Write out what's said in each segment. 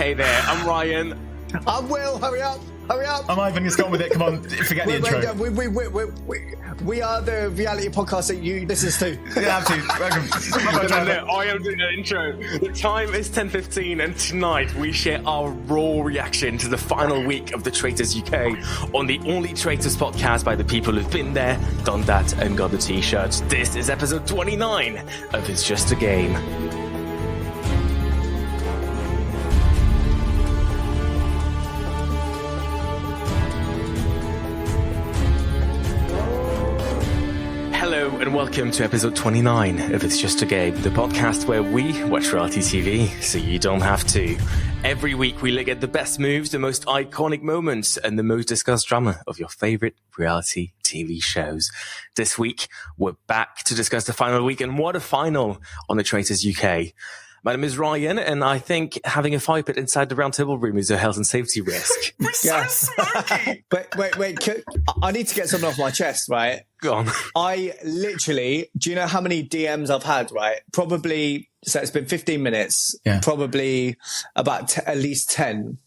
Hey there, I'm Rayan. I'm Will. Hurry up. I'm Ivan. Just go on with it. Come on, forget the intro. We are the reality podcast that you listen to. Yeah, absolutely. Welcome. I am doing an intro. The time is 10:15, and tonight we share our raw reaction to the final week of the Traitors UK on the only Traitors podcast by the people who've been there, done that, and got the t-shirts. This is episode 29 of It's Just a Game. Hello and welcome to episode 29 of It's Just a Game, the podcast where we watch reality TV so you don't have to. Every week we look at the best moves, the most iconic moments, and the most discussed drama of your favourite reality TV shows. This week we're back to discuss the final week, and what a final on the Traitors UK. My name is Ryan, and I think having a fire pit inside the round table room is a health and safety risk. We're so smoky. Wait. I need to get something off my chest, right? Go on. I literally, do you know how many DMs I've had, right? Probably, so it's been 15 minutes, probably about at least 10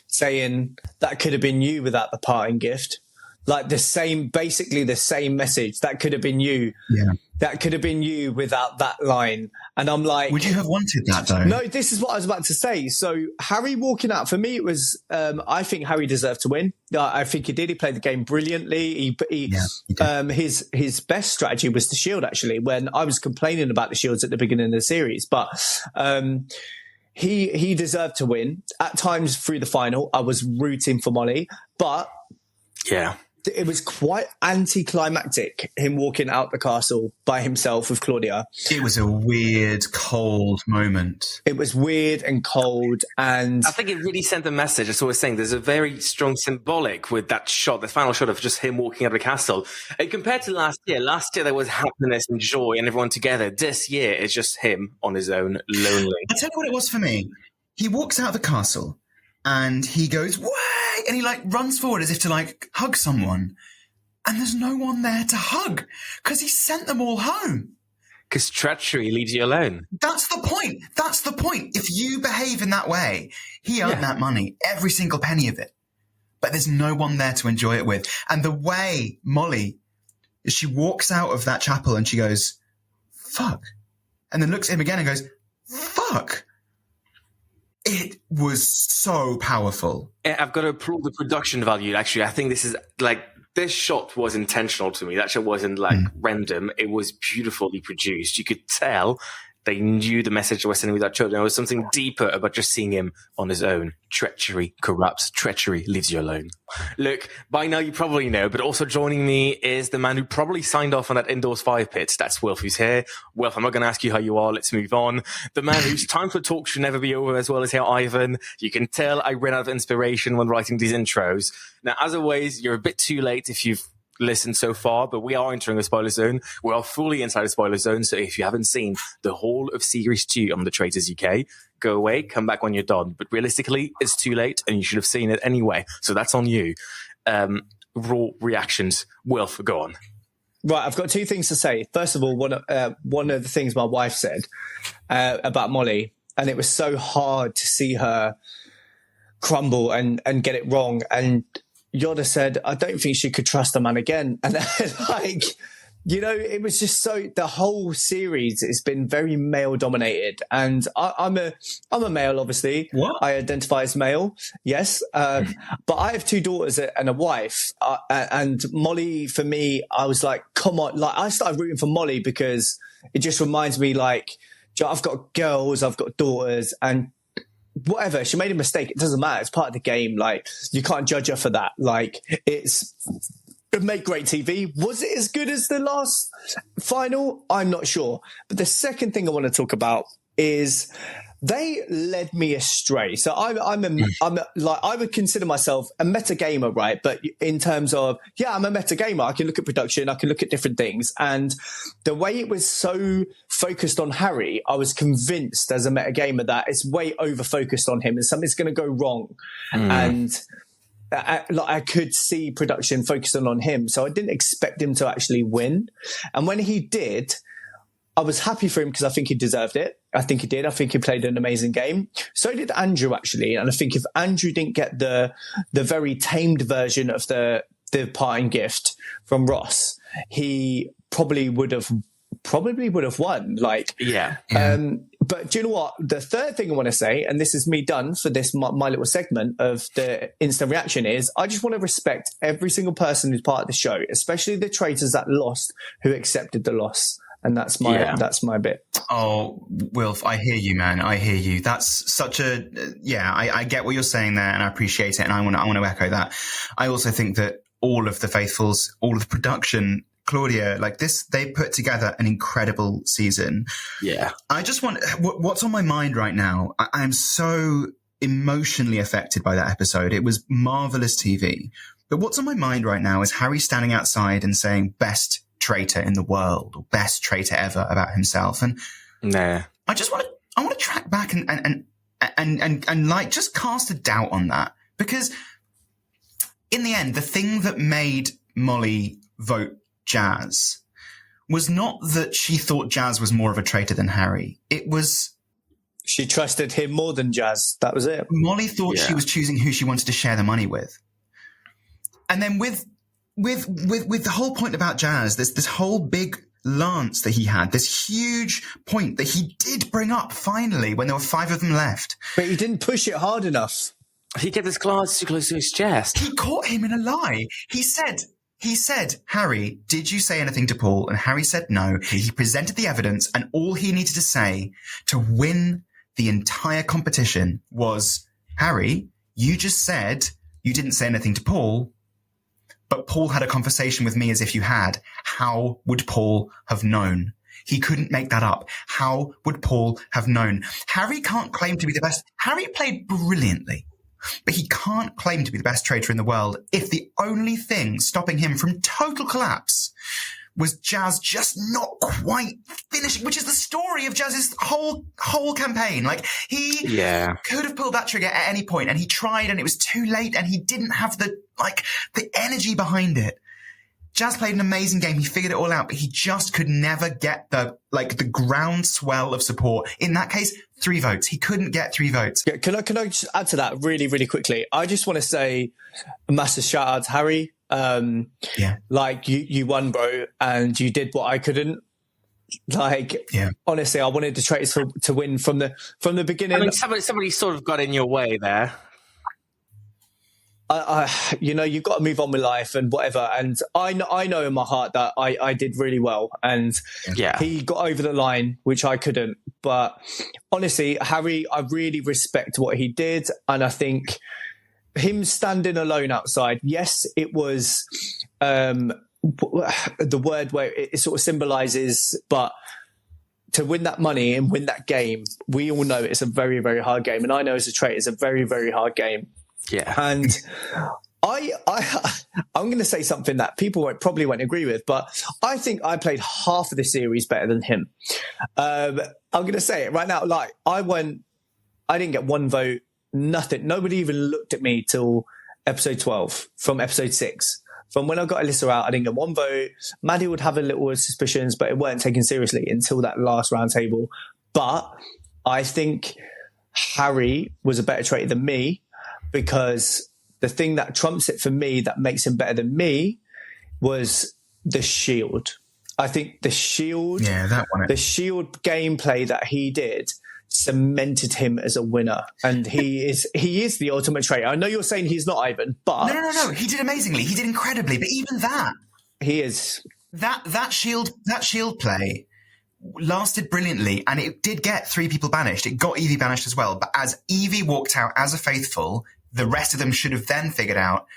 saying that could have been you without the parting gift. Like basically the same message. That could have been you. Yeah. That could have been you without that line. And I'm like, would you have wanted that though? No, this is what I was about to say. So Harry walking out, for me, it was, I think Harry deserved to win. I think he did. He played the game brilliantly. He his best strategy was the shield, actually, when I was complaining about the shields at the beginning of the series. But, he deserved to win. At times through the final, I was rooting for Mollie, but yeah, it was quite anticlimactic, him walking out the castle by himself with Claudia. It was a weird, cold moment. It was weird and cold, and I think it really sent a message. That's what I was saying. There's a very strong symbolic with that shot, the final shot of just him walking out of the castle. And compared to last year there was happiness and joy and everyone together. This year it's just him on his own, lonely. I'll tell you what it was for me. He walks out of the castle and he goes, "Way!" And he runs forward as if to hug someone. And there's no one there to hug because he sent them all home. Because treachery leaves you alone. That's the point. If you behave in that way, he earned that money, every single penny of it. But there's no one there to enjoy it with. And the way Mollie, she walks out of that chapel and she goes, "Fuck." And then looks at him again and goes, "Fuck." It was so powerful. I've got to applaud the production value. Actually, I think this is this shot was intentional to me. That shot wasn't random. It was beautifully produced. You could tell they knew the message they were sending with that shot. There was something deeper about just seeing him on his own. Treachery corrupts. Treachery leaves you alone. Look, by now you probably know, but also joining me is the man who probably signed off on that indoors fire pit. That's Wilf, who's here. Wilf, I'm not going to ask you how you are. Let's move on. The man whose time for talk should never be over, as well as here, Ivan. You can tell I ran out of inspiration when writing these intros. Now, as always, you're a bit too late if you've listened so far, but we are entering a spoiler zone. We are fully inside a spoiler zone, so if you haven't seen the whole of Series 2 on the Traitors UK, go away, come back when you're done. But realistically, it's too late, and you should have seen it anyway, so that's on you. Raw reactions. Wilf, go on. Right, I've got two things to say. First of all, one of the things my wife said about Mollie, and it was so hard to see her crumble and get it wrong, and Yoda said, "I don't think she could trust a man again." And it was just so, the whole series has been very male dominated. And I'm a male, obviously. What? I identify as male. Yes. But I have two daughters and a wife. And Mollie, for me, I was like, come on. I started rooting for Mollie because it just reminds me I've got girls, I've got daughters, and whatever, she made a mistake, it doesn't matter, it's part of the game. You can't judge her for that. It made great TV. Was it as good as the last final? I'm not sure. But the second thing I want to talk about is they led me astray. So I would consider myself a meta gamer, right? But in terms of, I'm a meta gamer. I can look at production. I can look at different things. And the way it was so focused on Harry, I was convinced as a meta gamer that it's way over focused on him and something's going to go wrong. And I could see production focusing on him. So I didn't expect him to actually win. And when he did, I was happy for him because I think he deserved it. I think he did. I think he played an amazing game. So did Andrew, actually. And I think if Andrew didn't get the very tamed version of the parting gift from Ross, he probably would have won. Like, Yeah. But do you know what? The third thing I want to say, and this is me done for this my little segment of the instant reaction, is I just want to respect every single person who's part of the show, especially the traitors that lost, who accepted the loss. And that's my bit. Oh, Wilf, I hear you, man. I hear you. That's such a I get what you're saying there, and I appreciate it, and I want to echo that. I also think that all of the faithfuls, all of the production, Claudia, like this, they put together an incredible season. Yeah. I just want, what's on my mind right now? I'm so emotionally affected by that episode. It was marvelous TV. But what's on my mind right now is Harry standing outside and saying best traitor in the world, or best traitor ever, about himself. And I just want to track back and like just cast a doubt on that, because in the end, the thing that made Mollie vote Jazz was not that she thought Jazz was more of a traitor than Harry. It was she trusted him more than Jazz. That was it. Mollie thought she was choosing who she wanted to share the money with. And then with the whole point about Jazz, there's this whole big lance that he had, this huge point that he did bring up finally when there were 5 of them left. But he didn't push it hard enough. He kept his cards too close to his chest. He caught him in a lie. He said, Harry, did you say anything to Paul? And Harry said no. He presented the evidence, and all he needed to say to win the entire competition was, Harry, you just said you didn't say anything to Paul, but Paul had a conversation with me as if you had. How would Paul have known? He couldn't make that up. How would Paul have known? Harry can't claim to be the best. Harry played brilliantly, but he can't claim to be the best traitor in the world if the only thing stopping him from total collapse was Jazz just not quite finishing, which is the story of Jazz's whole campaign. Like, he could have pulled that trigger at any point, and he tried, and it was too late, and he didn't have the energy behind it. Jazz played an amazing game. He figured it all out, but he just could never get the groundswell of support. In that case, 3 votes. He couldn't get 3 votes. Yeah, can I just add to that really, really quickly? I just want to say a massive shout out to Harry. Like, you won, bro, and you did what I couldn't. Like, honestly, I wanted the traitors to win from the beginning. I mean, somebody sort of got in your way there. You've got to move on with life and whatever. And I know in my heart that I did really well, and he got over the line, which I couldn't. But honestly, Harry, I really respect what he did, and I think him standing alone outside, yes, it was the word where it sort of symbolizes, but to win that money and win that game, we all know it's a very, very hard game. And I know as a traitor, it's a very, very hard game. Yeah. And I'm going to say something that people probably won't agree with, but I think I played half of the series better than him. I'm going to say it right now. Like, I didn't get 1 vote, nothing. Nobody even looked at me till episode 12 from episode 6. From when I got Alyssa out, I didn't get 1 vote. Maddie would have a little suspicions, but it weren't taken seriously until that last round table. But I think Harry was a better traitor than me, because the thing that trumps it for me, that makes him better than me, was the shield. I think the shield, the shield gameplay that he did cemented him as a winner, and he is the ultimate traitor. I know you're saying he's not, Ivan, but no, he did amazingly. He did incredibly, but even that, he is that shield play lasted brilliantly, and it did get 3 people banished. It got Evie banished as well, but as Evie walked out as a faithful, the rest of them should have then figured out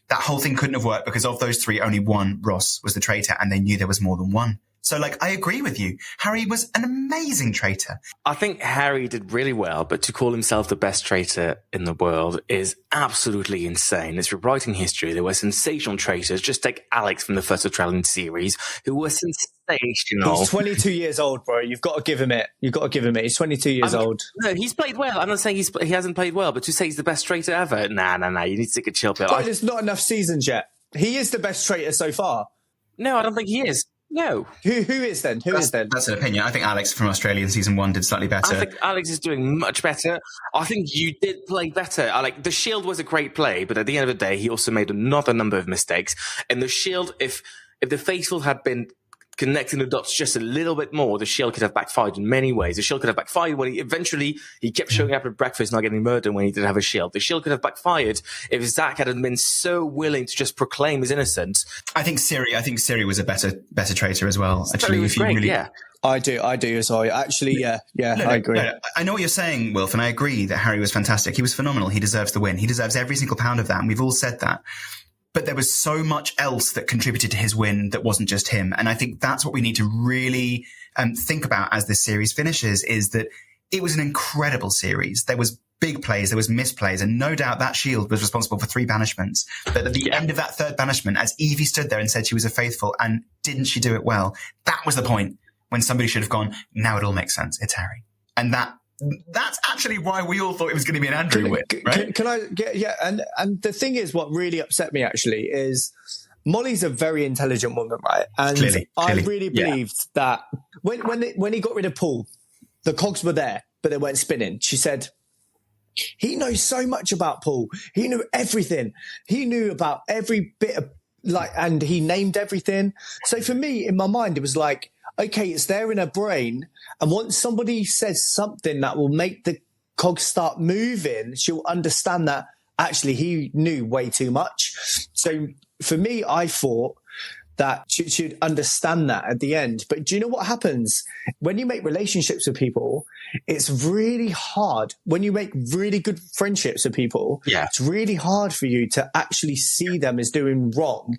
that whole thing couldn't have worked, because of those 3, only one, Ross, was the traitor, and they knew there was more than one. So, I agree with you. Harry was an amazing traitor. I think Harry did really well, but to call himself the best traitor in the world is absolutely insane. It's rewriting history. There were sensational traitors. Just take Alex from the first Australian series, who was sensational. He's 22 years old, bro. You've got to give him it. He's 22 years old. No, he's played well. I'm not saying he hasn't played well, but to say he's the best traitor ever, nah. You need to take a chill pill. But there's not enough seasons yet. He is the best traitor so far. No, I don't think he is. No. Who is then? Who is then? That's an opinion. I think Alex from Australia in season 1 did slightly better. I think Alex is doing much better. I think you did play better. The Shield was a great play, but at the end of the day, he also made another number of mistakes. And the Shield, if the Faithful had been connecting the dots just a little bit more, the Shield could have backfired in many ways. The Shield could have backfired when he kept showing up at breakfast, not getting murdered when he didn't have a shield. The Shield could have backfired if Zach hadn't been so willing to just proclaim his innocence. I think Siri was a better traitor as well. Actually, if you great, really, yeah. I do as well. Actually, yeah, I agree. No, I know what you're saying, Wilf, and I agree that Harry was fantastic. He was phenomenal. He deserves the win. He deserves every single pound of that, and we've all said that. But there was so much else that contributed to his win that wasn't just him. And I think that's what we need to really think about as this series finishes, is that it was an incredible series. There was big plays, there was misplays, and no doubt that Shield was responsible for 3 banishments. But at the end of that 3rd banishment, as Evie stood there and said she was a Faithful, and didn't she do it well? That was the point when somebody should have gone, now it all makes sense. It's Harry. And that's actually why we all thought it was going to be an Andrew win, right? Can I get, and the thing is, what really upset me actually is Mollie's a very intelligent woman, right? And clearly. I really believed that when he got rid of Paul, the cogs were there, but they weren't spinning. She said, he knows so much about Paul. He knew everything. He knew about every bit of, and he named everything. So for me, in my mind, it was like, okay, it's there in her brain. And once somebody says something that will make the cogs start moving, she'll understand that actually he knew way too much. So for me, I thought that she'd understand that at the end. But do you know what happens? When you make relationships with people, it's really hard. When you make really good friendships with people, it's really hard for you to actually see them as doing wrong,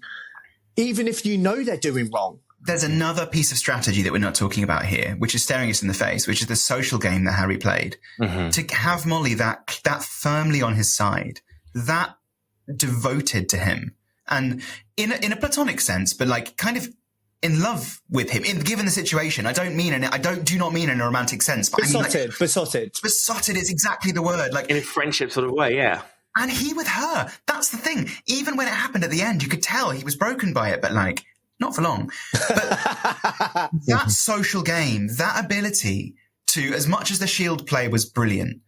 even if you know they're doing wrong. There's another piece of strategy that we're not talking about here, which is staring us in the face, which is the social game that Harry played. Mm-hmm. To have Mollie that firmly on his side, that devoted to him, and in a platonic sense, but like kind of in love with him. Given the situation, I do not mean in a romantic sense. But besotted. Besotted is exactly the word. Like in a friendship sort of way, yeah. And he with her. That's the thing. Even when it happened at the end, you could tell he was broken by it, but like, not for long. But that social game, that ability to, as much as the Shield play was brilliant,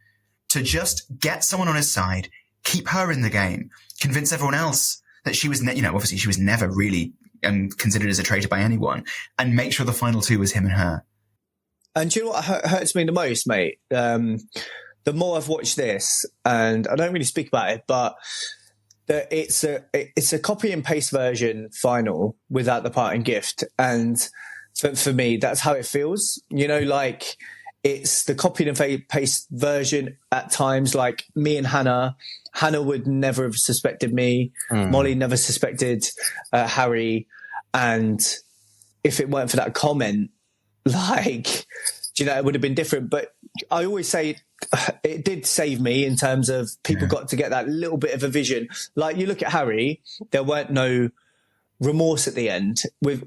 to just get someone on his side, keep her in the game, convince everyone else that she was, obviously she was never really considered as a traitor by anyone, and make sure the final 2 was him and her. And do you know what hurts me the most, mate? The more I've watched this, and I don't really speak about it, but it's a copy and paste version final without the parting gift. And for me, that's how it feels. Like it's the copy and paste version at times. Like me and Hannah would never have suspected me. Mollie never suspected Harry. And if it weren't for that comment, it would have been different. But I always say it did save me in terms of people got to get that little bit of a vision. Like you look at Harry, there weren't no remorse at the end with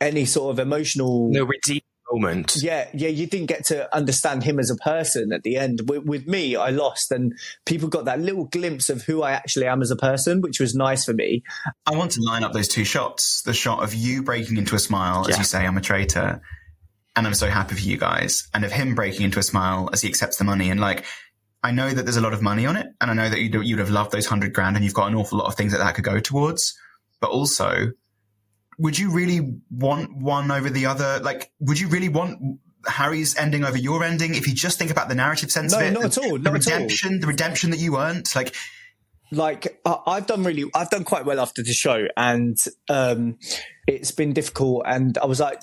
any sort of emotional... No redeeming moment. Yeah, you didn't get to understand him as a person at the end. With me, I lost, and people got that little glimpse of who I actually am as a person, which was nice for me. I want to line up those 2 shots. The shot of you breaking into a smile as you say, I'm a traitor, and I'm so happy for you guys, and of him breaking into a smile as he accepts the money. And like, I know that there's a lot of money on it, and I know that you'd have loved those $100,000, and you've got an awful lot of things that could go towards. But also, would you really want one over the other? Like, would you really want Harry's ending over your ending? If you just think about the narrative sense of it, not at all. The redemption that you earned, I've done quite well after the show, and it's been difficult. And I was like,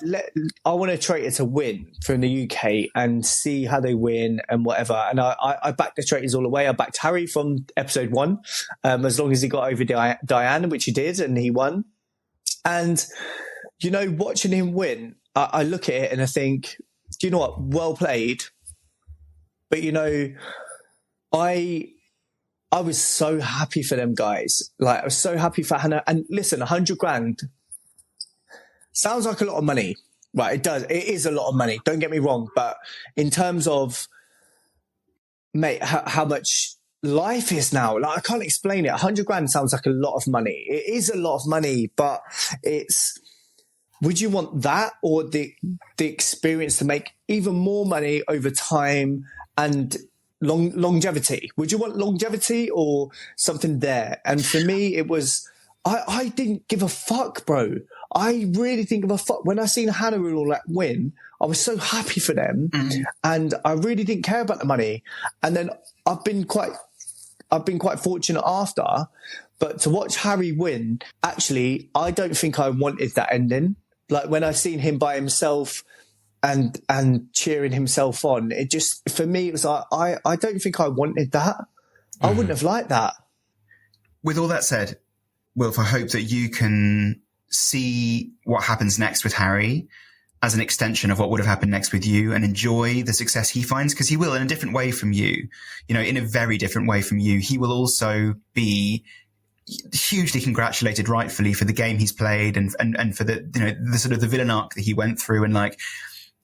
I want a traitor to win from the UK and see how they win and whatever. And I backed the traitors all the way. I backed Harry from episode 1, as long as he got over Diane, which he did, and he won. And watching him win, I look at it and I think, do you know what? Well played. But I was so happy for them guys. Like, I was so happy for Hannah. And listen, $100,000 sounds like a lot of money. Right, it does. It is a lot of money. Don't get me wrong. But in terms of, mate, how much life is now, like, I can't explain it. $100,000 sounds like a lot of money. It is a lot of money, but it's would you want that or the experience to make even more money over time and longevity? Would you want longevity or something there? And for me, it was, I didn't give a fuck, bro. I really didn't give a fuck. When I seen Hannah and all that win, I was so happy for them, and I really didn't care about the money. And then I've been quite fortunate after, but to watch Harry win, actually, I don't think I wanted that ending. Like when I seen him by himself and cheering himself on, it just, for me, it was like, I don't think I wanted that. I wouldn't have liked that. With all that said, Wilf, I hope that you can see what happens next with Harry as an extension of what would have happened next with you and enjoy the success he finds, because he will in a different way from you, in a very different way from you. He will also be hugely congratulated, rightfully, for the game he's played and for the, the sort of the villain arc that he went through. And like,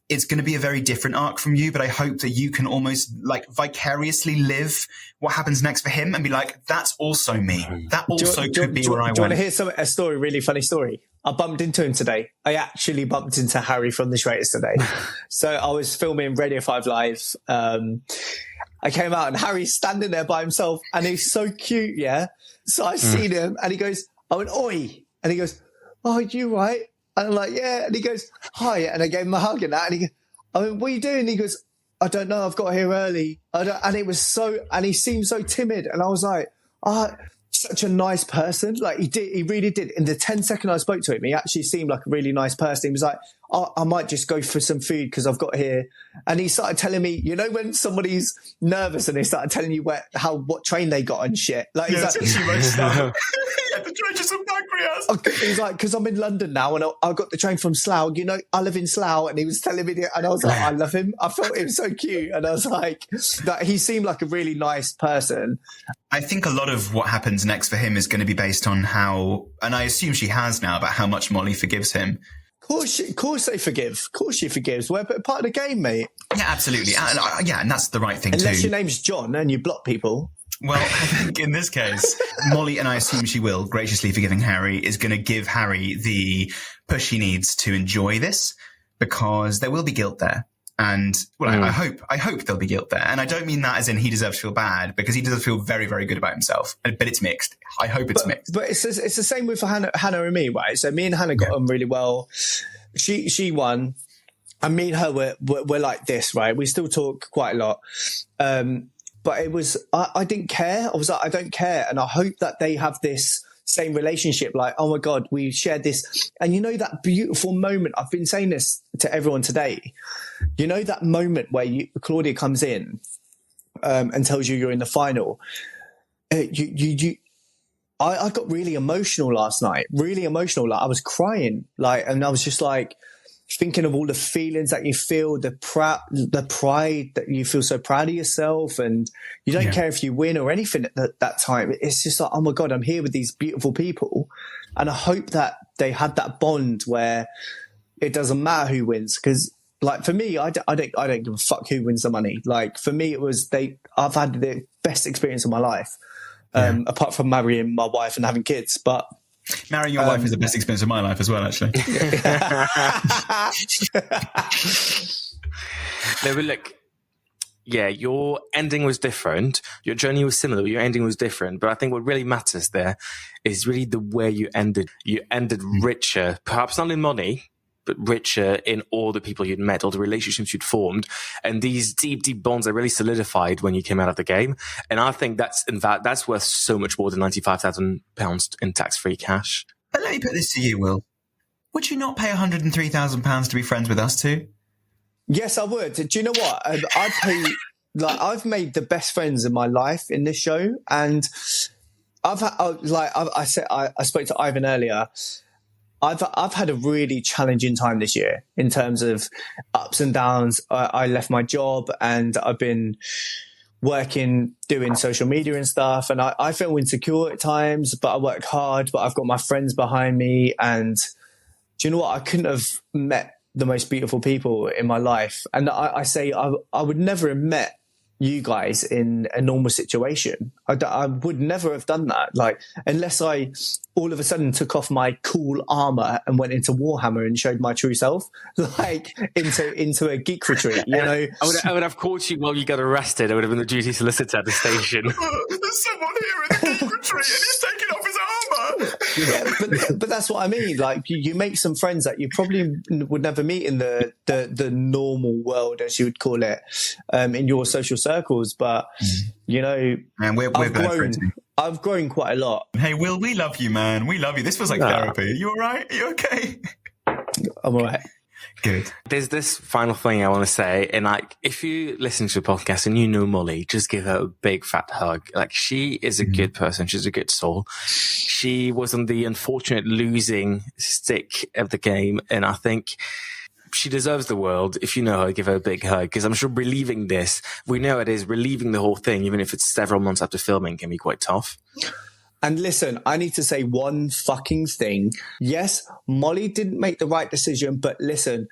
it's going to be a very different arc from you, but I hope that you can almost like vicariously live what happens next for him and be like, that's also me. That also could be where I went. Do you want to hear a story, really funny story? I bumped into him today. I actually bumped into Harry from the Traitors today. So I was filming Radio 5 Live. I came out and Harry's standing there by himself and he's so cute, yeah? So I seen him and he goes, I went, oi. And he goes, oh, you right? And I'm like, yeah. And he goes, hi. And I gave him a hug and that. And he goes, I went, what are you doing? And he goes, I don't know. I've got here early. And it was and he seemed so timid. And I was like, such a nice person. Like he really did. In the 10 seconds I spoke to him, he actually seemed like a really nice person. He was like, I might just go for some food because I've got here. And he started telling me, when somebody's nervous and they started telling you what train they got and shit. Like, he's like, the Traitors and pancreas. He's like, because I'm in London now and I got the train from Slough. I live in Slough. And he was telling me, and I was like, I love him. I felt him so cute. And I was like, that he seemed like a really nice person. I think a lot of what happens next for him is going to be based on how, and I assume she has now, about how much Mollie forgives him. Of course they forgive. Of course she forgives. We're part of the game, mate. Yeah, absolutely. And that's the right thing too. Unless your name's John and you block people. Well, I think in this case, Mollie, and I assume she will, graciously forgiving Harry, is going to give Harry the push he needs to enjoy this, because there will be guilt there. And I hope there'll be guilt there. And I don't mean that as in he deserves to feel bad, because he does feel very, very good about himself. But it's mixed. I hope it's mixed. But it's the same with Hannah and me, right? So me and Hannah got on really well. She won. And me and her we're like this, right? We still talk quite a lot. But it was, I didn't care. I was like, I don't care. And I hope that they have this same relationship. Like, oh my God, we shared this. And that beautiful moment, I've been saying this to everyone today. That moment where Claudia comes in and tells you you're in the final. I got really emotional last night, really emotional. Like I was crying, and I was just like, thinking of all the feelings that you feel, the pride that you feel, so proud of yourself, and you don't care if you win or anything at that time. It's just like, oh my God, I'm here with these beautiful people. And I hope that they had that bond where it doesn't matter who wins. Because like for me, I don't give a fuck who wins the money. Like for me, I've had the best experience of my life, apart from marrying my wife and having kids. But marrying your wife is the best experience of my life as well, actually. No, but look, your ending was different. Your journey was similar. Your ending was different. But I think what really matters there is really the way you ended. You ended richer, perhaps not in money, but richer in all the people you'd met, all the relationships you'd formed, and these deep, deep bonds that really solidified when you came out of the game. And I think that's worth so much more than £95,000 in tax-free cash. But let me put this to you, Will. Would you not pay £103,000 to be friends with us too? Yes, I would. Do you know what? I've made the best friends in my life in this show, and I spoke to Ivan earlier. I've had a really challenging time this year in terms of ups and downs. I left my job and I've been working, doing social media and stuff. And I feel insecure at times, but I work hard, but I've got my friends behind me. And do you know what? I couldn't have met the most beautiful people in my life. And I say I would never have met you guys in a normal situation. I would never have done that. Like, unless I all of a sudden took off my cool armor and went into Warhammer and showed my true self, like into a geek retreat, you know. I would have caught you while you got arrested. I would have been the duty solicitor at the station. There's someone here in the geek retreat and he's taking off his armor. Yeah, but that's what I mean. Like, you make some friends that you probably would never meet in the normal world, as you would call it, in your social circles. But you know, and I've grown quite a lot. Hey, Will, we love you, man. We love you. This was like therapy. You all right? You okay? I'm all right. Good. There's this final thing I want to say, and like, if you listen to the podcast and you know Mollie, just give her a big fat hug. Like, she is a good person. She's a good soul. She was on the unfortunate losing stick of the game, and I think she deserves the world. If you know her, give her a big hug, because I'm sure relieving this, we know it is, relieving the whole thing, even if it's several months after filming, can be quite tough. And listen, I need to say one fucking thing. Yes, Mollie didn't make the right decision, but listen,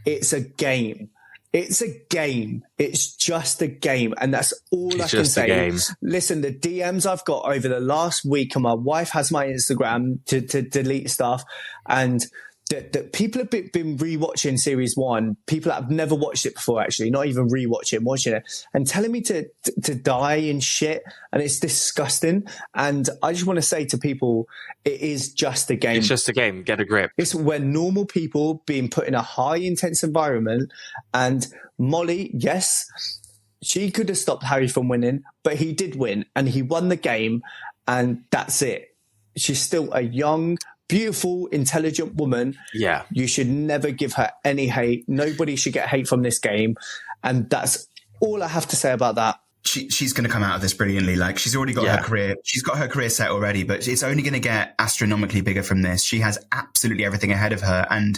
it's a game. It's a game. It's just a game. And that's all I can say. Listen, the DMs I've got over the last week, and my wife has my Instagram to delete stuff, and that people have been rewatching series 1, people that have never watched it before, actually, not even rewatching, watching it, and telling me to die and shit, and it's disgusting. And I just want to say to people, it is just a game. It's just a game. Get a grip. It's we're normal people being put in a high intense environment, and Mollie, yes, she could have stopped Harry from winning, but he did win, and he won the game, and that's it. She's still a young, beautiful, intelligent woman. Yeah. You should never give her any hate. Nobody should get hate from this game. And that's all I have to say about that. She's going to come out of this brilliantly. Like, she's already got her career. She's got her career set already, but it's only going to get astronomically bigger from this. She has absolutely everything ahead of her. And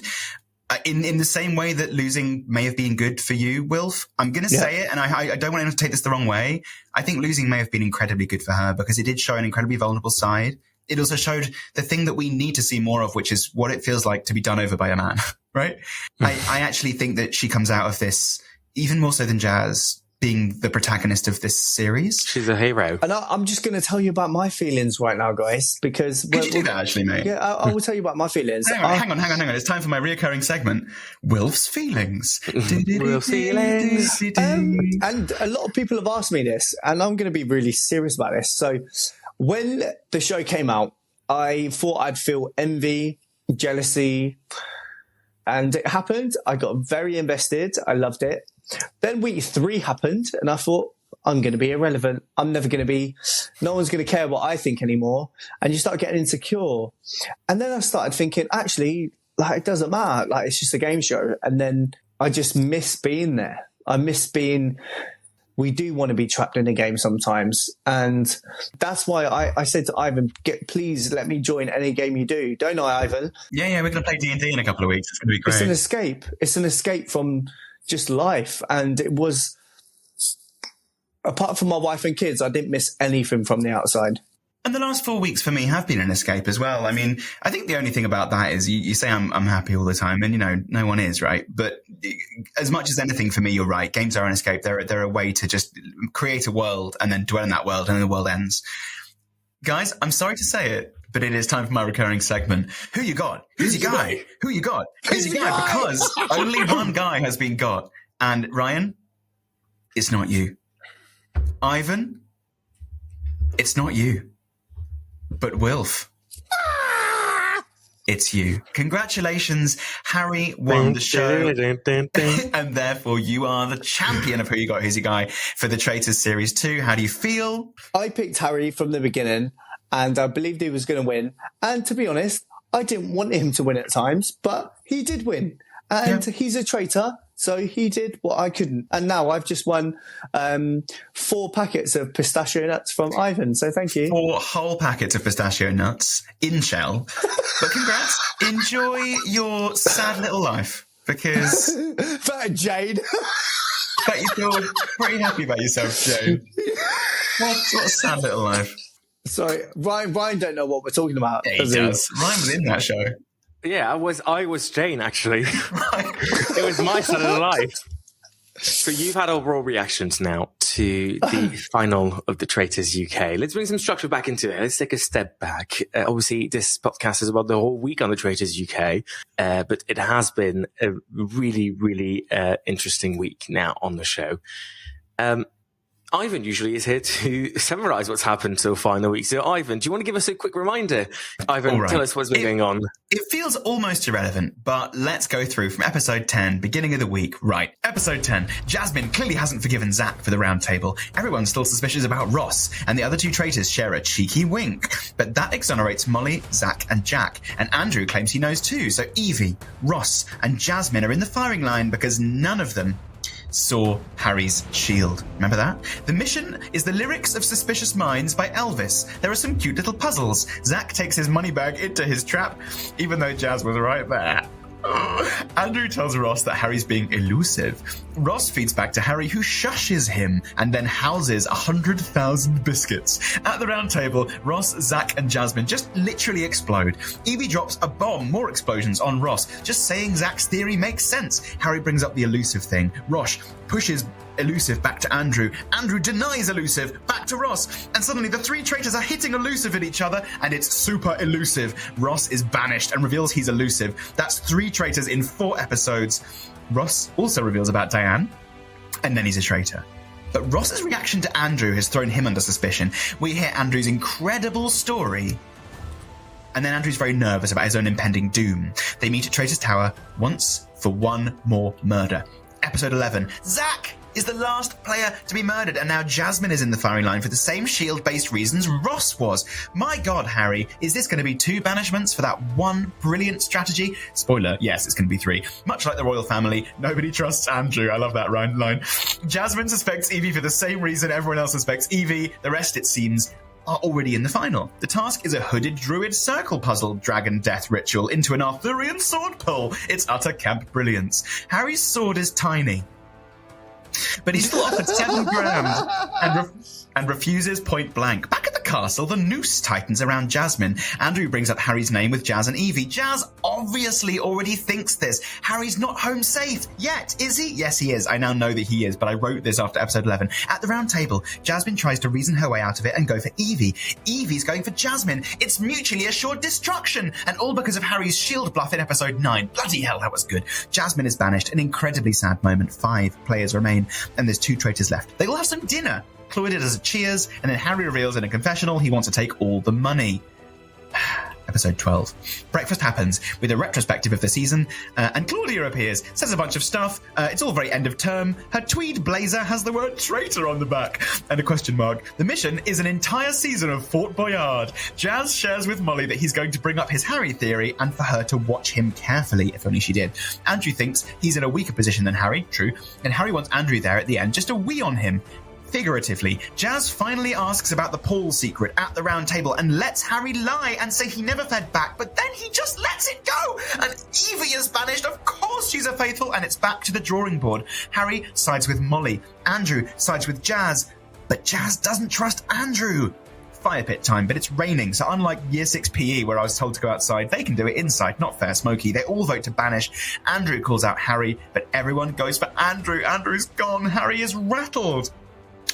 in the same way that losing may have been good for you, Wilf, I'm going to say it, and I don't want anyone to take this the wrong way. I think losing may have been incredibly good for her, because it did show an incredibly vulnerable side. It also showed the thing that we need to see more of, which is what it feels like to be done over by a man, right? I actually think that she comes out of this, even more so than Jazz, being the protagonist of this series. She's a hero. And I'm just going to tell you about my feelings right now, guys, because... Could you do that, actually, mate? Yeah, I will tell you about my feelings. Hang on. It's time for my reoccurring segment, Wilf's Feelings. Wilf's Feelings. And a lot of people have asked me this, and I'm going to be really serious about this. So... when the show came out, I thought I'd feel envy, jealousy, and it happened. I got very invested. I loved it. Then week 3 happened, and I thought, I'm going to be irrelevant. I'm never going to be, no one's going to care what I think anymore. And you start getting insecure. And then I started thinking, actually, like, it doesn't matter. Like, it's just a game show. And then I just miss being there. I miss being... We do want to be trapped in a game sometimes. And that's why I said to Ivan, please let me join any game you do. Don't I, Ivan? Yeah, we're going to play D&D in a couple of weeks. It's going to be great. It's an escape. It's an escape from just life. And it was, apart from my wife and kids, I didn't miss anything from the outside. And the last 4 weeks for me have been an escape as well. I mean, I think the only thing about that is you say I'm happy all the time, and, you know, no one is, right? But as much as anything for me, you're right. Games are an escape. They're a way to just create a world and then dwell in that world, and then the world ends. Guys, I'm sorry to say it, but it is time for my recurring segment. Who you got? Who's your guy? Who you got? Who's your guy? Because only one guy has been got. And Ryan, it's not you. Ivan, it's not you. But Wilf, it's you. Congratulations, Harry won the show, and therefore you are the champion of Who You Got, Who's Your Guy for the Traitors Series 2. How do you feel? I picked Harry from the beginning, and I believed he was going to win. And to be honest, I didn't want him to win at times, but he did win. And he's a traitor, so he did what I couldn't. And now I've just won 4 packets of pistachio nuts from Ivan, so thank you. 4 whole packets of pistachio nuts in shell. But congrats. Enjoy your sad little life, because... But Jade. Bet you feel pretty happy about yourself, Jade. What a sad little life. Sorry, Ryan don't know what we're talking about. Yeah, he does. Ryan was in that show. Yeah, I was Jane, actually. It was my side of the life. So you've had overall reactions now to the final of the Traitors UK. Let's bring some structure back into it. Let's take a step back. Obviously, this podcast is about the whole week on the Traitors UK, but it has been a really, really interesting week now on the show. Ivan usually is here to summarize what's happened so far in the week. So, Ivan, do you want to give us a quick reminder? Ivan, tell us what's been going on. It feels almost irrelevant, but let's go through from episode 10, beginning of the week. Right, episode 10. Jasmine clearly hasn't forgiven Zach for the round table. Everyone's still suspicious about Ross, and the other two traitors share a cheeky wink. But that exonerates Mollie, Zach, and Jack. And Andrew claims he knows too, so Evie, Ross, and Jasmine are in the firing line because none of them saw Harry's shield. Remember that? The mission is the lyrics of Suspicious Minds by Elvis. There are some cute little puzzles. Zach takes his money bag into his trap, even though Jazz was right there. Andrew tells Ross that Harry's being elusive. Ross feeds back to Harry, who shushes him and then houses 100,000 biscuits. At the round table, Ross, Zach, and Jasmine just literally explode. Evie drops a bomb, more explosions on Ross. Just saying Zach's theory makes sense. Harry brings up the elusive thing. Ross pushes elusive back to Andrew. Andrew denies elusive back to Ross. And suddenly the three traitors are hitting elusive at each other, and it's super elusive. Ross is banished and reveals he's elusive. That's 3 traitors in 4 episodes. Ross also reveals about Diane, and then he's a traitor. But Ross's reaction to Andrew has thrown him under suspicion. We hear Andrew's incredible story, and then Andrew's very nervous about his own impending doom. They meet at Traitor's Tower once for one more murder. Episode 11. Zach is the last player to be murdered, and now Jasmine is in the firing line for the same shield-based reasons Ross was. My God, Harry, is this going to be 2 banishments for that one brilliant strategy? Spoiler, yes, it's going to be 3. Much like the royal family, nobody trusts Andrew. I love that line. Jasmine suspects Evie for the same reason everyone else suspects Evie. The rest, it seems, are already in the final. The task is a hooded druid circle puzzle dragon death ritual into an Arthurian sword pull. It's utter camp brilliance. Harry's sword is tiny, but he's still offered 7 grand and refuses point blank. Back at the castle, the noose tightens around Jasmine. Andrew brings up Harry's name with Jazz and Evie. Jazz obviously already thinks this. Harry's not home safe yet, is he? Yes, he is. I now know that he is, but I wrote this after episode 11. At the round table, Jasmine tries to reason her way out of it and go for Evie. Evie's going for Jasmine. It's mutually assured destruction, and all because of Harry's shield bluff in episode 9. Bloody hell, that was good. Jasmine is banished. An incredibly sad moment. 5 players remain, and there's 2 traitors left. They will have some dinner. Claudia does a cheers, and then Harry reveals in a confessional he wants to take all the money. Episode 12. Breakfast happens with a retrospective of the season, and Claudia appears, says a bunch of stuff. It's all very end of term. Her tweed blazer has the word traitor on the back and a question mark. The mission is an entire season of Fort Boyard. Jazz shares with Mollie that he's going to bring up his Harry theory and for her to watch him carefully, if only she did. Andrew thinks he's in a weaker position than Harry, true, and Harry wants Andrew there at the end just to wee on him. Figuratively, Jazz finally asks about the Paul secret at the round table and lets Harry lie and say he never fed back, but then he just lets it go! And Evie is banished, of course she's a faithful, and it's back to the drawing board. Harry sides with Mollie, Andrew sides with Jazz, but Jazz doesn't trust Andrew. Fire pit time, but it's raining, so unlike Year 6 PE where I was told to go outside, they can do it inside, not fair, Smokey. They all vote to banish. Andrew calls out Harry, but everyone goes for Andrew. Andrew's gone. Harry is rattled.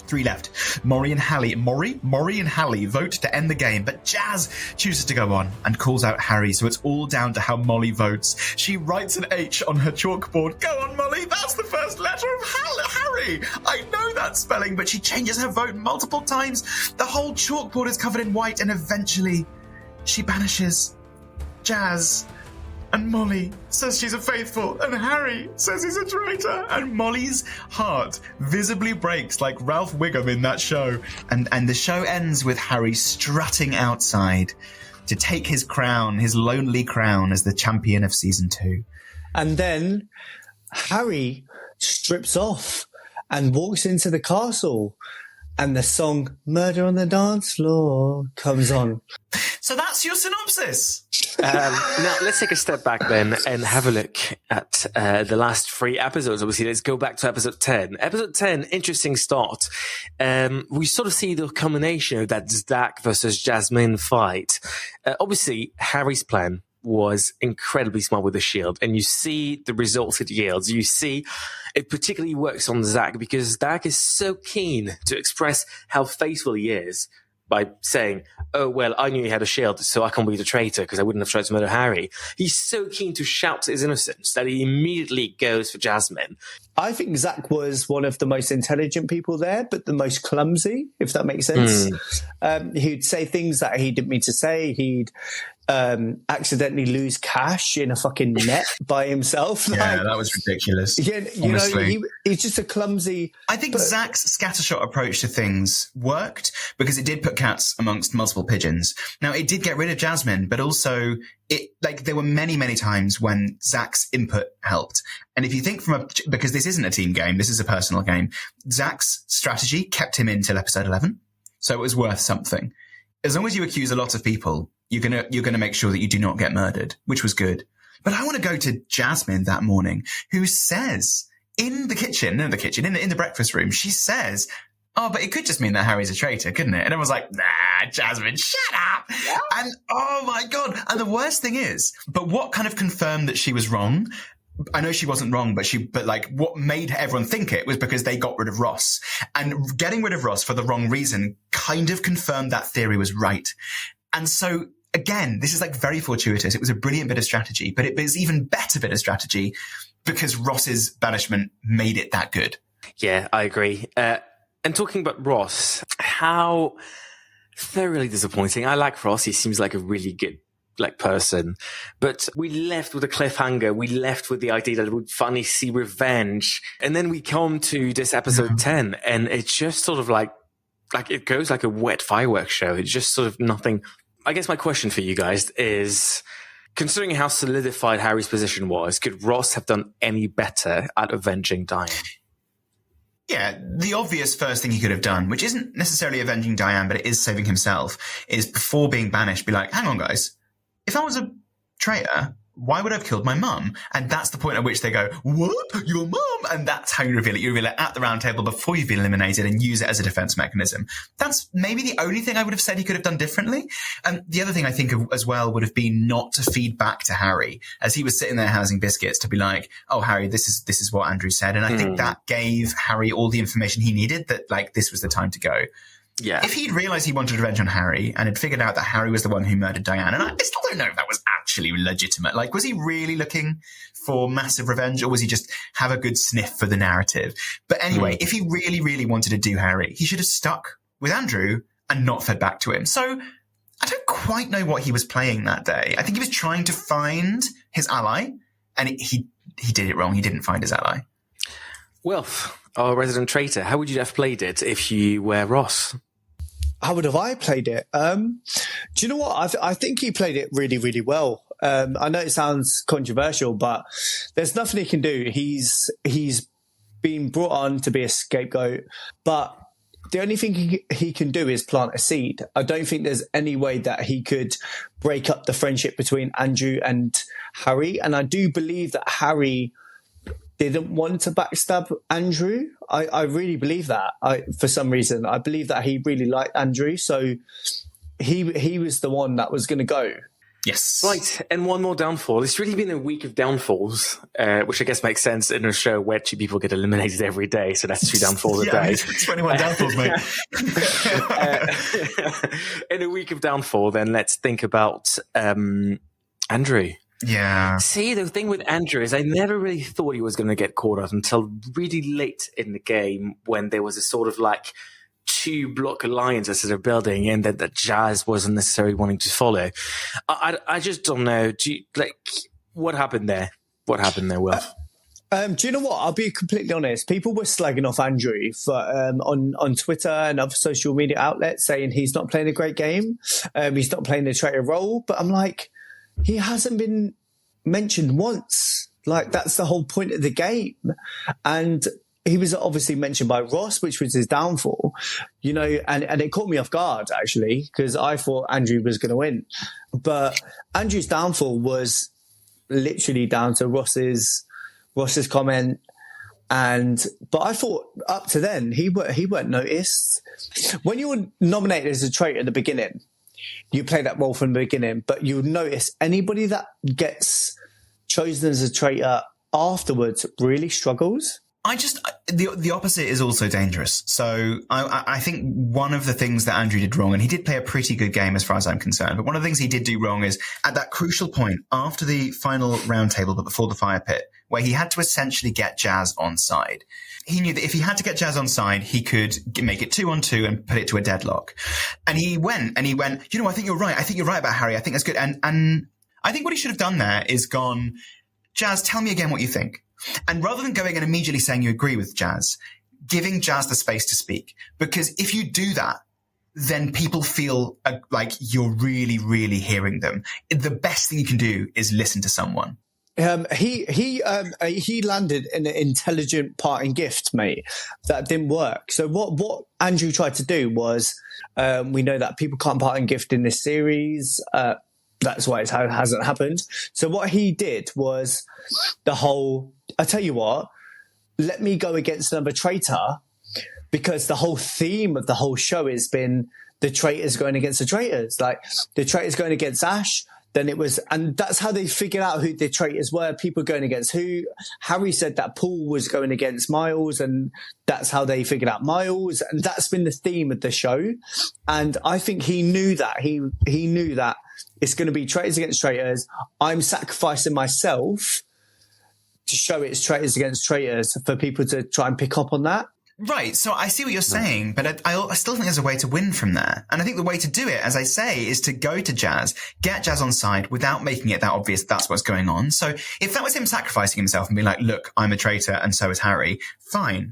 3 left. Maury and Hallie vote to end the game, but Jazz chooses to go on and calls out Harry, so it's all down to how Mollie votes. She writes an H on her chalkboard. Go on, Mollie, that's the first letter of Harry. I know that spelling, but she changes her vote multiple times. The whole chalkboard is covered in white, and eventually she banishes Jazz. And Mollie says she's a faithful, and Harry says he's a traitor, and Mollie's heart visibly breaks like Ralph Wiggum in that show. And the show ends with Harry strutting outside to take his crown, his lonely crown, as the champion of season 2. And then Harry strips off and walks into the castle, and the song Murder on the Dance Floor comes on. So that's your synopsis. Now, let's take a step back then and have a look at the last 3 episodes. Obviously, let's go back to episode 10. Episode 10, interesting start. We sort of see the culmination of that Zach versus Jasmine fight. Obviously, Harry's plan was incredibly smart with the shield, and you see the results it yields. You see it particularly works on Zach because Zach is so keen to express how faithful he is by saying, oh, well, I knew he had a shield, so I can't be the traitor because I wouldn't have tried to murder Harry. He's so keen to shout his innocence that he immediately goes for Jasmine. I think Zach was one of the most intelligent people there, but the most clumsy, if that makes sense. He'd say things that he didn't mean to say. He'd accidentally lose cash in a fucking net by himself. Yeah, that was ridiculous. You know, he's just a clumsy... I think Zach's scattershot approach to things worked because it did put cats amongst multiple pigeons. Now, it did get rid of Jasmine, but also there were many, many times when Zach's input helped. And if you think because this isn't a team game, this is a personal game, Zach's strategy kept him in till episode 11. So it was worth something. As long as you accuse a lot of people, you're gonna make sure that you do not get murdered, which was good. But I want to go to Jasmine that morning, who says in the breakfast room, she says, oh, but it could just mean that Harry's a traitor, couldn't it? And everyone's like, nah, Jasmine, shut up. Yeah. And oh my God. And the worst thing is, but what kind of confirmed that she was wrong? I know she wasn't wrong, but what made everyone think it was because they got rid of Ross. And getting rid of Ross for the wrong reason kind of confirmed that theory was right. And so, again, this is very fortuitous. It was a brilliant bit of strategy, but it was even better bit of strategy because Ross's banishment made it that good. Yeah, I agree. And talking about Ross, how thoroughly disappointing. I like Ross. He seems like a really good person. But we left with a cliffhanger. We left with the idea that we'd finally see revenge. And then we come to this episode 10, and it's just sort of like it goes like a wet fireworks show. It's just sort of nothing. I guess my question for you guys is, considering how solidified Harry's position was, could Ross have done any better at avenging Diane? Yeah, the obvious first thing he could have done, which isn't necessarily avenging Diane, but it is saving himself, is before being banished, be like, hang on, guys. If I was a traitor, why would I have killed my mum? And that's the point at which they go, what? Your mum? And that's how you reveal it. You reveal it at the round table before you've been eliminated and use it as a defense mechanism. That's maybe the only thing I would have said he could have done differently. And the other thing I think of as well would have been not to feed back to Harry as he was sitting there housing biscuits, to be like, oh, Harry, this is what Andrew said. And I think that gave Harry all the information he needed that this was the time to go. Yeah. If he'd realised he wanted revenge on Harry and had figured out that Harry was the one who murdered Diane, and I still don't know if that was actually legitimate. Was he really looking for massive revenge, or was he just have a good sniff for the narrative? But anyway, if he really, really wanted to do Harry, he should have stuck with Andrew and not fed back to him. So I don't quite know what he was playing that day. I think he was trying to find his ally, and he did it wrong. He didn't find his ally. Wilf, our resident traitor, how would you have played it if you were Ross? How would have I played it? Do you know what? I think he played it really, really well. I know it sounds controversial, but there's nothing he can do. He's been brought on to be a scapegoat, but the only thing he can do is plant a seed. I don't think there's any way that he could break up the friendship between Andrew and Harry. And I do believe that Harry didn't want to backstab Andrew. I really believe that. For some reason, I believe that he really liked Andrew, so he was the one that was going to go. Yes. Right, and one more downfall. It's really been a week of downfalls, which I guess makes sense in a show where two people get eliminated every day, so that's 2 downfalls a day. 21 downfalls, mate. In a week of downfall, then let's think about Andrew. Yeah. See, the thing with Andrew is I never really thought he was going to get caught up until really late in the game, when there was a sort of 2-block alliance that they're building, and that Jazz wasn't necessarily wanting to follow. I just don't know. What happened there? What happened there, Wilf? Do you know what? I'll be completely honest. People were slagging off Andrew for, on Twitter and other social media outlets, saying he's not playing a great game. He's not playing the traitor role. But I'm like, he hasn't been mentioned once. That's the whole point of the game. And he was obviously mentioned by Ross, which was his downfall, and it caught me off guard, actually, because I thought Andrew was going to win. But Andrew's downfall was literally down to Ross's comment. But I thought up to then, he weren't noticed. When you were nominated as a traitor at the beginning, you play that role from the beginning. But you'll notice anybody that gets chosen as a traitor afterwards really struggles. The opposite is also dangerous. So I think one of the things that Andrew did wrong, and he did play a pretty good game as far as I'm concerned, but one of the things he did do wrong is at that crucial point after the final round table, but before the fire pit, where he had to essentially get Jazz on side. He knew that if he had to get Jazz on side, he could make it 2-on-2 and put it to a deadlock. And he went, I think you're right. I think you're right about Harry. I think that's good. And I think what he should have done there is gone, Jazz, tell me again what you think. And rather than going and immediately saying you agree with Jazz, giving Jazz the space to speak. Because if you do that, then people feel like you're really, really hearing them. The best thing you can do is listen to someone. He landed in an intelligent parting gift, mate. That didn't work. So what Andrew tried to do was, we know that people can't part in gift in this series. That's why it hasn't happened. So what he did was I tell you what, let me go against another traitor, because the whole theme of the whole show has been the traitors going against the traitors. Like the traitors going against Ash. Then it was, and that's how they figured out who the traitors were, people going against who. Harry said that Paul was going against Miles, and that's how they figured out Miles. And that's been the theme of the show. And I think he knew that. He knew that it's going to be traitors against traitors. I'm sacrificing myself to show it's traitors against traitors for people to try and pick up on that. Right. So I see what you're saying, but I still think there's a way to win from there. And I think the way to do it, as I say, is to go to Jazz, get Jazz on side without making it that obvious that's what's going on. So if that was him sacrificing himself and being like, look, I'm a traitor and so is Harry, fine.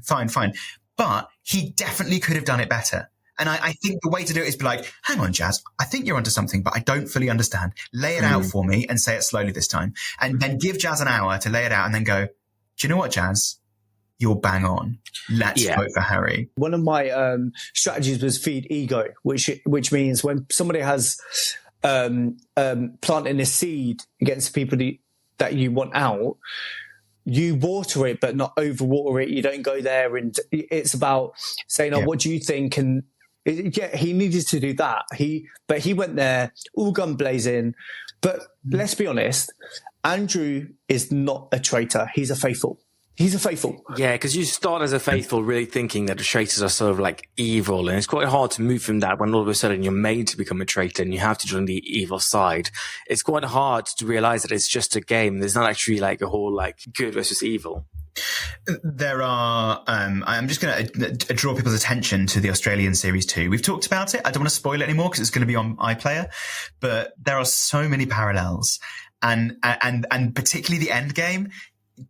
But he definitely could have done it better. And I think the way to do it is be like, hang on, Jazz, I think you're onto something, but I don't fully understand. Lay it out for me and say it slowly this time. And then give Jazz an hour to lay it out and then go, do you know what, Jazz? You're bang on. Let's vote for Harry. One of my strategies was feed ego, which means when somebody has planting a seed against people that you want out, you water it, but not overwater it. You don't go there, and it's about saying, "Oh, what do you think?" And he needed to do that. But he went there, all gun blazing. But let's be honest, Andrew is not a traitor. He's a faithful. Yeah, because you start as a faithful really thinking that the traitors are sort of like evil, and it's quite hard to move from that when all of a sudden you're made to become a traitor and you have to join the evil side. It's quite hard to realize that it's just a game. There's not actually like a whole like good versus evil. There are, I'm just going to draw people's attention to the Australian Series 2. We've talked about it. I don't want to spoil it anymore because it's going to be on iPlayer, but there are so many parallels and particularly the end game.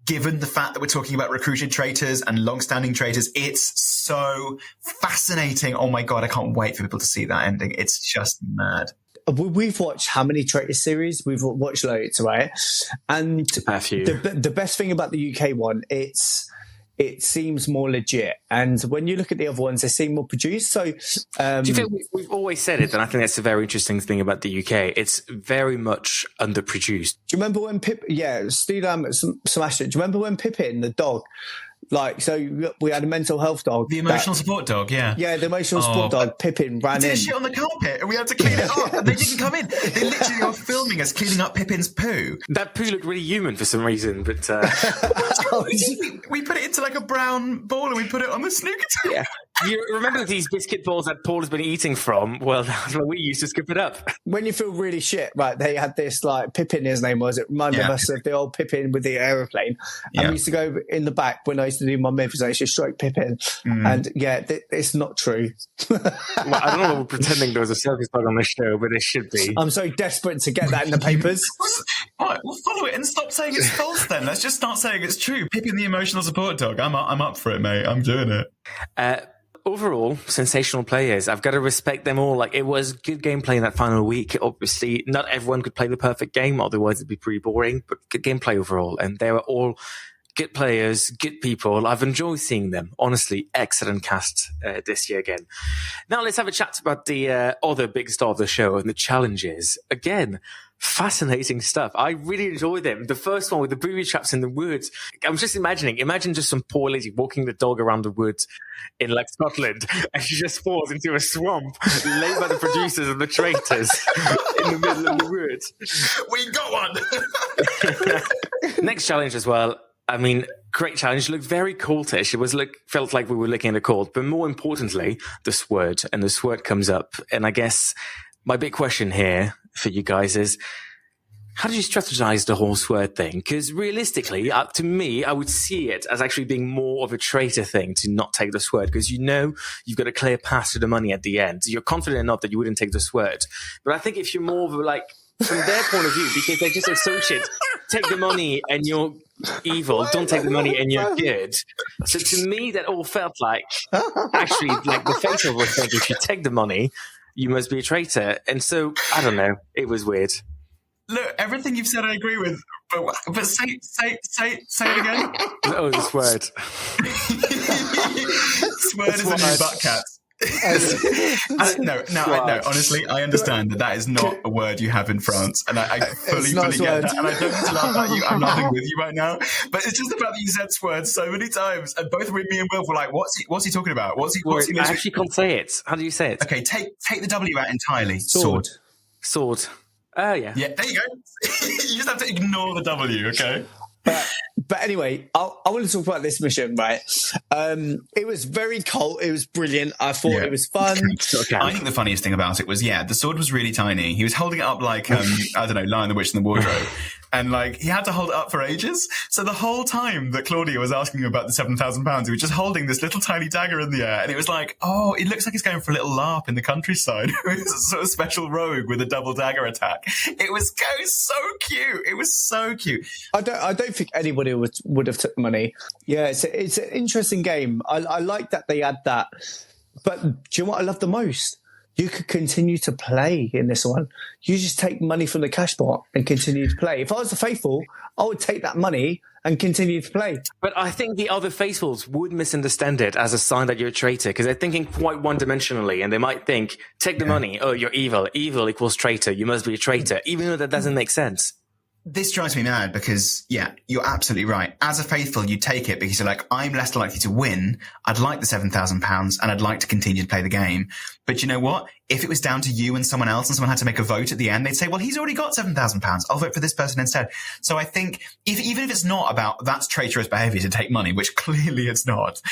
Given the fact that we're talking about recruited traitors and long-standing traitors, it's so fascinating. Oh my God, I can't wait for people to see that ending. It's just mad. We've watched how many traitor series? We've watched loads, right? And a few. The best thing about the UK one, it seems more legit. And when you look at the other ones, they seem more produced. So, do you think we've always said it? And I think that's a very interesting thing about the UK. It's very much underproduced. Do you remember when Steve smashed it. Do you remember when Pippin, the dog, so we had a mental health dog. The emotional support dog, yeah. Yeah, the emotional support dog, Pippin, ran in. Did shit on the carpet and we had to clean it up and they didn't come in. They literally were filming us cleaning up Pippin's poo. That poo looked really human for some reason, but... we put it into like a brown ball and we put it on the snooker table. Yeah. You remember these biscuit balls that Paul has been eating from? Well, that's what we used to scoop it up. When you feel really shit, right, they had this, like, Pippin, his name was. It reminded us of the old Pippin with the aeroplane. And we used to go in the back when I used to do my myths. I used to stroke Pippin. And, it's not true. Well, I don't know if we're pretending there was a circus dog on this show, but it should be. I'm so desperate to get that in the papers. All right, we'll follow it and stop saying it's false then. Let's just start saying it's true. Pippin the emotional support dog. I'm up for it, mate. I'm doing it. Overall, sensational players. I've got to respect them all. Like, it was good gameplay in that final week. Obviously, not everyone could play the perfect game, otherwise it'd be pretty boring, but good gameplay overall. And they were all good players, good people. I've enjoyed seeing them. Honestly, excellent cast this year again. Now let's have a chat about the other big star of the show and the challenges. Again, Fascinating stuff. I really enjoy them. The first one with the booby traps in the woods. I'm just imagine just some poor lady walking the dog around the woods in like Scotland, and she just falls into a swamp laid by the producers of the Traitors in the middle of the woods. We got one. Next challenge as well. I mean, great challenge. Looked very cultish. It was felt like we were looking at a cult, but more importantly, the sword. And the sword comes up. And I guess my big question here for you guys is, how did you strategize the whole sword thing? Because realistically, to me, I would see it as actually being more of a traitor thing to not take the sword, because you know you've got a clear path to the money at the end. You're confident enough that you wouldn't take the sword. But I think if you're more of a, like, from their point of view, because they just associate, take the money and you're evil, don't take the money and you're good. So to me, that all felt like, actually, like the fatal would think, if you take the money, you must be a traitor. And so, I don't know, it was weird. Look, everything you've said I agree with, but say it again. Oh, the sword. Sword is a new butt cat. No, honestly, I understand that is not a word you have in France, and I fully get that, and I don't mean to laugh at you. I'm laughing with you right now, but it's just the fact that you said sword so many times, and both me and Wilf were like, "What's he talking about? What's he?" I actually can't say it. How do you say it? Okay, take the W out entirely. Sword. Oh yeah. Yeah, there you go. You just have to ignore the W, okay? But anyway, I want to talk about this mission, right? It was very cult. It was brilliant. I thought it was fun. Okay. I think the funniest thing about it was, the sword was really tiny. He was holding it up like, I don't know, Lion, the Witch, and the Wardrobe. And like, he had to hold it up for ages. So the whole time that Claudia was asking him about the £7,000, he was just holding this little tiny dagger in the air. And it was like, oh, it looks like he's going for a little LARP in the countryside. It was a sort of special rogue with a double dagger attack. It was so cute. It was so cute. I don't think anybody would have took the money. Yeah, it's an interesting game. I like that they add that. But do you know what I love the most? You could continue to play in this one. You just take money from the cash pot and continue to play. If I was the faithful, I would take that money and continue to play. But I think the other faithfuls would misunderstand it as a sign that you're a traitor, because they're thinking quite one-dimensionally, and they might think, take the money, oh, you're evil. Evil equals traitor. You must be a traitor, even though that doesn't make sense. This drives me mad because, you're absolutely right. As a faithful, you take it because you're like, I'm less likely to win. I'd like the £7,000 and I'd like to continue to play the game. But you know what? If it was down to you and someone else and someone had to make a vote at the end, they'd say, well, he's already got £7,000. I'll vote for this person instead. So I think even if it's not about that's traitorous behavior to take money, which clearly it's not,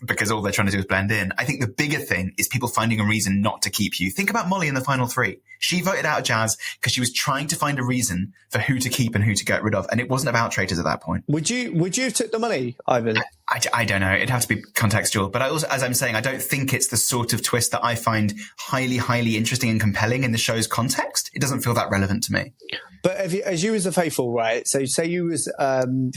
because all they're trying to do is blend in. I think the bigger thing is people finding a reason not to keep you. Think about Mollie in the final 3. She voted out Jazz because she was trying to find a reason for who to keep and who to get rid of. And it wasn't about traitors at that point. Would you have took the money, Ivan? I don't know. It'd have to be contextual. But I also, as I'm saying, I don't think it's the sort of twist that I find highly, highly interesting and compelling in the show's context. It doesn't feel that relevant to me. But as you as a faithful, right? So say you was,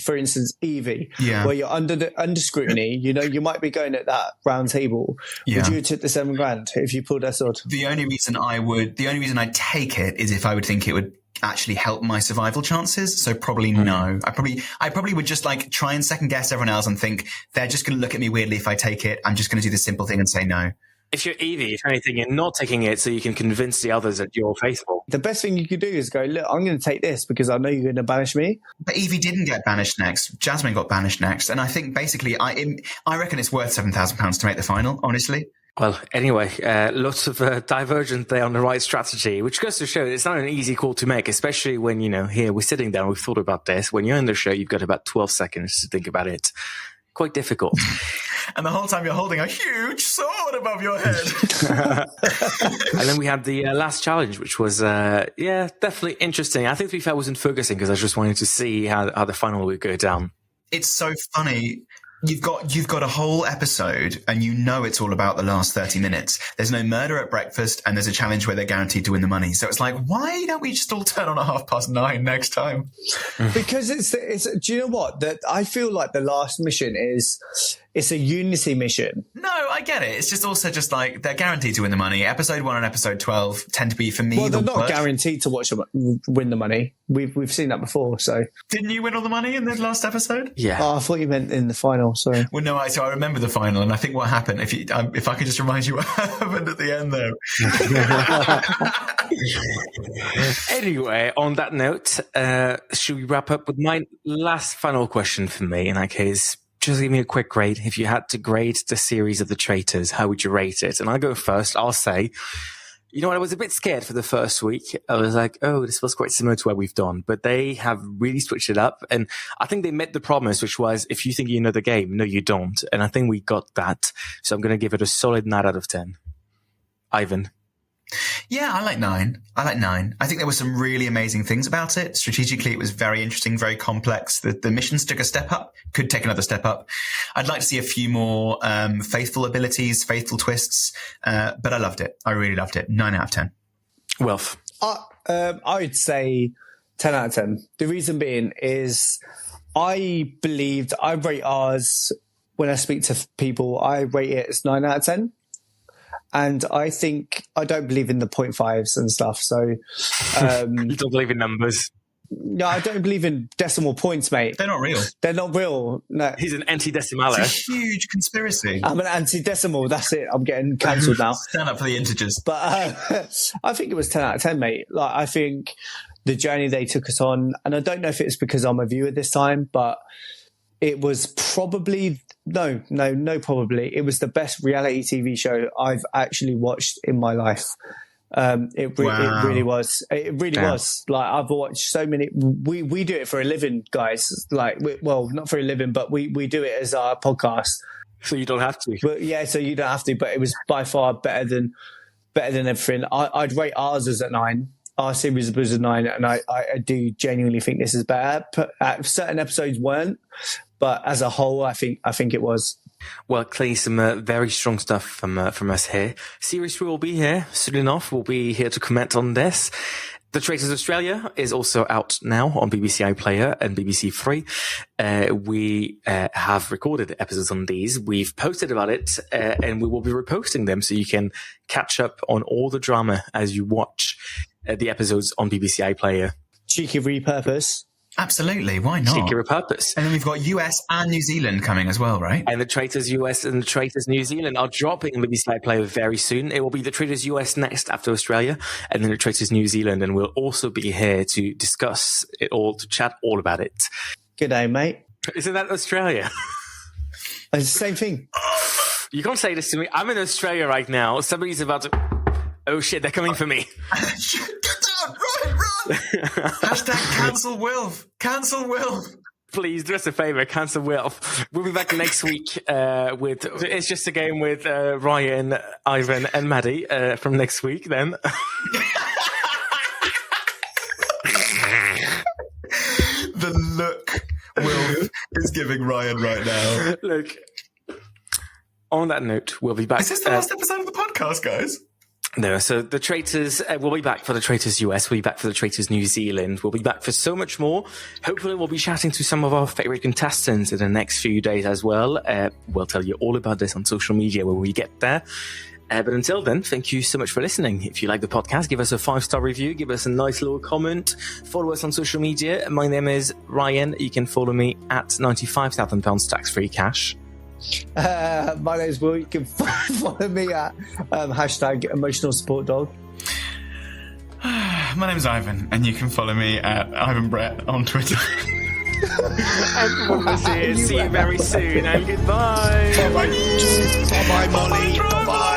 for instance, Evie, where you're under scrutiny. You know, you might be going at that round table. Would you have took the $7,000 if you pulled that sword? The only reason I'd take it is if I would think it would actually help my survival chances. So probably no. I probably would just like try and second guess everyone else and think they're just going to look at me weirdly if I take it. I'm just going to do the simple thing and say no. If you're Evie, if anything, you're not taking it so you can convince the others that you're faithful. The best thing you could do is go, look, I'm going to take this because I know you're going to banish me. But Evie didn't get banished next. Jasmine got banished next. And I think basically I reckon it's worth £7,000 to make the final, honestly. Well, anyway, lots of divergence there on the right strategy, which goes to show it's not an easy call to make, especially when, here we're sitting down, we've thought about this. When you're in the show, you've got about 12 seconds to think about it. Quite difficult. And the whole time you're holding a huge sword above your head. And then we had the last challenge, which was, definitely interesting. I think to be fair, I wasn't focusing because I just wanted to see how the final would go down. It's so funny. You've got a whole episode and it's all about the last 30 minutes. There's no murder at breakfast and there's a challenge where they're guaranteed to win the money. So it's like, why don't we just all turn on at 9:30 next time? Because it's do you know what? That I feel like the last mission is It's a Unity mission. No, I get it. It's just also just like they're guaranteed to win the money. Episode 1 and episode 12 tend to be, for me, Well, they're not worst. guaranteed to win the money. We've seen that before. So Didn't you win all the money in the last episode? Yeah. I thought you meant in the final. Sorry. Well, no, so I remember the final, and I think what happened, if I could just remind you what happened at the end, though. Anyway, on that note, should we wrap up with my last final question for me? In that case, just give me a quick grade. If you had to grade the series of The Traitors, how would you rate it? And I'll go first. I'll say, you know what, I was a bit scared for the first week. I was like, oh, this feels quite similar to what we've done. But they have really switched it up. And I think they met the promise, which was, if you think you know the game, no, you don't. And I think we got that. So I'm going to give it a solid 9 out of 10. Ivan. Yeah, I like 9. I think there were some really amazing things about it. Strategically, it was very interesting, very complex. The missions took a step up, could take another step up. I'd like to see a few more faithful abilities, faithful twists, but I loved it. I really loved it. 9 out of 10. Wilf. I would say 10 out of 10. The reason being is I rate ours, when I speak to people, I rate it as 9 out of 10. And I think I don't believe in the 0.5s and stuff. So You don't believe in numbers. no, I don't believe in decimal points, mate. They're not real. They're not real. No, He's an anti-decimaler. It's a huge conspiracy. I'm an anti-decimal. That's it. I'm getting cancelled now. Stand up for the integers. But I think it was 10 out of 10, mate. Like, I think the journey they took us on, and I don't know if it's because I'm a viewer this time, but it was probably probably. It was the best reality TV show I've actually watched in my life. It really was. It really was. Like, I've watched so many. We do it for a living, guys. Like, well, not for a living, but we do it as our podcast. So you don't have to. But yeah, so you don't have to. But it was by far better than everything. I'd rate ours as a 9. Our series was a 9, and I do genuinely think this is better. Certain episodes weren't, but as a whole, I think it was. Well, clearly some very strong stuff from us here. Series 3 will be here soon enough. We'll be here to comment on this. The Traitors Australia is also out now on BBC iPlayer and BBC 3. We have recorded episodes on these. We've posted about it, and we will be reposting them so you can catch up on all the drama as you watch the episodes on BBC iPlayer. Cheeky repurpose. Absolutely, why not? Cheeky repurpose. And then we've got US and New Zealand coming as well, right? And the Traitors US and the Traitors New Zealand are dropping on BBC iPlayer very soon. It will be the Traitors US next after Australia, and then the Traitors New Zealand, and we'll also be here to discuss it all, to chat all about it. Good day, mate. Isn't that Australia? It's the same thing. You can't say this to me. I'm in Australia right now. Somebody's about to... Oh shit, they're coming for me. Get down! Run! Hashtag cancel Wilf. Cancel Wilf. Please do us a favour, cancel Wilf. We'll be back next week with... It's just a game with Rayan, Ivan and Maddie from next week then. The look Wilf is giving Rayan right now. Look, on that note, we'll be back... Is this the last episode of the podcast, guys? No, so the Traitors, we'll be back for the Traitors US, we'll be back for the Traitors New Zealand, we'll be back for so much more. Hopefully we'll be chatting to some of our favourite contestants in the next few days as well. We'll tell you all about this on social media when we get there. But until then, thank you so much for listening. If you like the podcast, give us a 5-star review, give us a nice little comment, follow us on social media. My name is Rayan. You can follow me at £95,000 tax-free cash. My name's Will. You can follow me at hashtag emotional support dog. My name's Ivan, and you can follow me at Ivan Brett on Twitter. And we'll see you very soon, and goodbye. Bye-bye. Bye-bye, Mollie. Bye-bye.